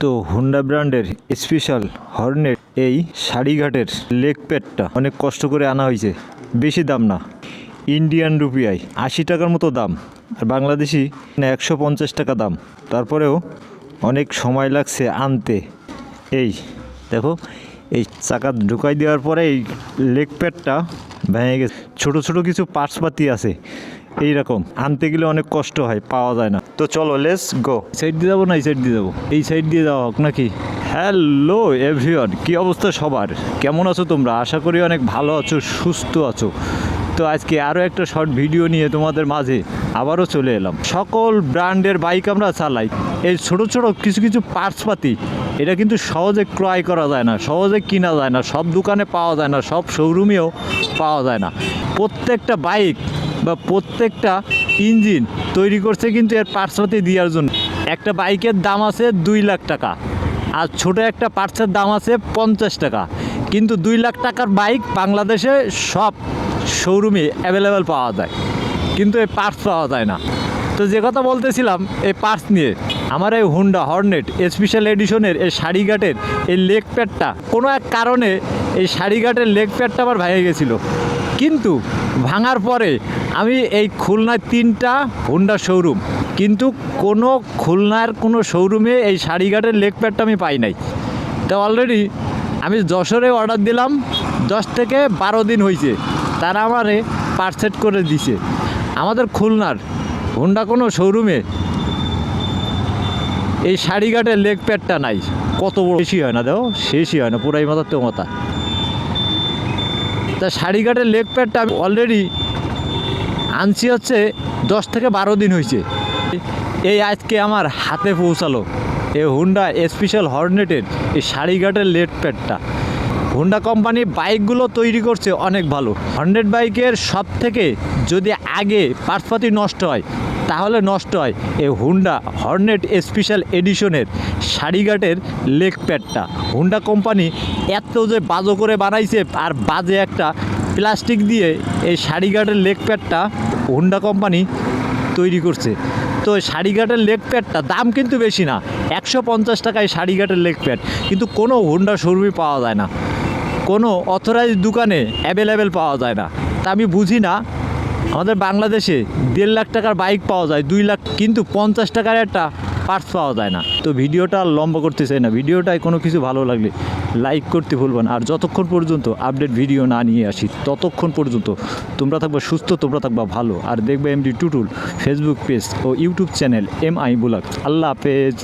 তো হুন্ডা ব্র্যান্ডের special Hornet এই সারিঘাটের লেগ প্যাডটা অনেক কষ্ট করে আনা হয়েছে। বেশি দাম না, ইন্ডিয়ান রুপিয়ায় 80 টাকার মতো দাম, আর বাংলাদেশি 150 টাকা দাম। তারপরেও অনেক সময় লাগছে আনতে। এই দেখো, এই চাকা ঢুকাই দেওয়ার পরে এই লেগ প্যাডটা ভেঙে গেছে। ছোটো ছোটো কিছু পার্টসপাতি আছে, এইরকম আনতে গেলে অনেক কষ্ট হয়, পাওয়া যায় না। তো চলো লেটস গো। সাইড দিয়ে যাবো না এই সাইড দিয়ে যাবো? এই সাইড দিয়ে যাওয়া হোক নাকি? হ্যালো এভরিওয়ান, কী অবস্থা সবার? কেমন আছো তোমরা? আশা করি অনেক ভালো আছো, সুস্থ আছো। তো আজকে আরও একটা শর্ট ভিডিও নিয়ে তোমাদের মাঝে আবারও চলে এলাম। সকল ব্র্যান্ডের বাইক আমরা চালাই, এই ছোটো ছোটো কিছু কিছু পার্টসপাতি এটা কিন্তু সহজে ক্রয় করা যায় না, সহজে কিনা যায় না, সব দোকানে পাওয়া যায় না, সব শোরুমেও পাওয়া যায় না। প্রত্যেকটা বাইক বা প্রত্যেকটা ইঞ্জিন তৈরি করছে কিন্তু এর পার্টসপাতি দেওয়ার জন্য। একটা বাইকের দাম আছে 2 লাখ টাকা, আর ছোটো একটা পার্টসের দাম আছে 50 টাকা। কিন্তু 2 লাখ টাকার বাইক বাংলাদেশে সব শোরুমে অ্যাভেলেবেল পাওয়া যায়, কিন্তু এই পার্টস পাওয়া যায় না। তো যে কথা বলতেছিলাম এই পার্টস নিয়ে, আমার এই হুন্ডা হর্নেট স্পেশাল এডিশনের এই সারিঘাটের এই লেগ প্যাডটা কোনো এক কারণে এই সারিঘাটের লেগ প্যাডটা আমার ভেঙে গেছিলো। কিন্তু ভাঙার পরে আমি এই খুলনায় 3টা হুন্ডা শোরুম, কিন্তু খুলনার কোনো শোরুমে এই সারিঘাটের লেগ প্যাডটা আমি পাই নাই। তো অলরেডি আমি যশোরে অর্ডার দিলাম, 10 থেকে 12 দিন হয়েছে, তারা আমারে পার্সেট করে দিছে। আমাদের খুলনার হুন্ডা কোনো শোরুমে এই সারিঘাটের লেগ প্যাডটা নাই। কত বড়, বেশি হয় না, দেখো শেষই হয় না, পুরাই মাথার তো মাথা। তা সারিঘাটের লেগ প্যাডটা আমি অলরেডি আনছি হচ্ছে 10 থেকে 12 দিন হয়েছে। এই আজকে আমার হাতে পৌঁছালো এই হুন্ডা স্পেশাল হর্নেটের এই সারিঘাটের লেগ প্যাডটা। হুন্ডা কোম্পানি বাইকগুলো তৈরি করছে অনেক ভালো। হর্নেট বাইকের সব থেকে যদি আগে পার্টসপাতি নষ্ট হয় তাহলে নষ্ট হয় এই হুন্ডা হর্নেট স্পেশাল এডিশনের সারিঘাটের লেগ প্যাডটা। হুন্ডা কোম্পানি এত যে বাজো করে বানাইছে, আর বাজে একটা প্লাস্টিক দিয়ে এই সারিঘাটের লেগ প্যাডটা হুন্ডা কোম্পানি তৈরি করছে। তো সারিঘাটের লেগ প্যাডটা দাম কিন্তু বেশি না, 150 টাকায় সারিঘাটের লেগ প্যাড, কিন্তু কোনো হুন্ডা শোরুমে পাওয়া যায় না, কোনো অথরাইজড দোকানে অ্যাভেলেবেল পাওয়া যায় না। তা আমি বুঝি না, আমাদের বাংলাদেশে 1.5 লাখ টাকার বাইক পাওয়া যায়, 2 লাখ, কিন্তু 50 টাকার একটা পার্টস পাওয়া যায় না। তো ভিডিওটা লম্বা করতে চাই না, ভিডিওটায় কোনো কিছু ভালো লাগলে লাইক করতে ভুলবেন না। আর যতক্ষণ পর্যন্ত আপডেট ভিডিও না নিয়ে আসি ততক্ষণ পর্যন্ত তোমরা থাকবা সুস্থ, তোমরা থাকবা ভালো, আর দেখবে এমডি টুটুল ফেসবুক পেজ ও ইউটিউব চ্যানেল MI ব্লগ। আল্লাহ হাফেজ।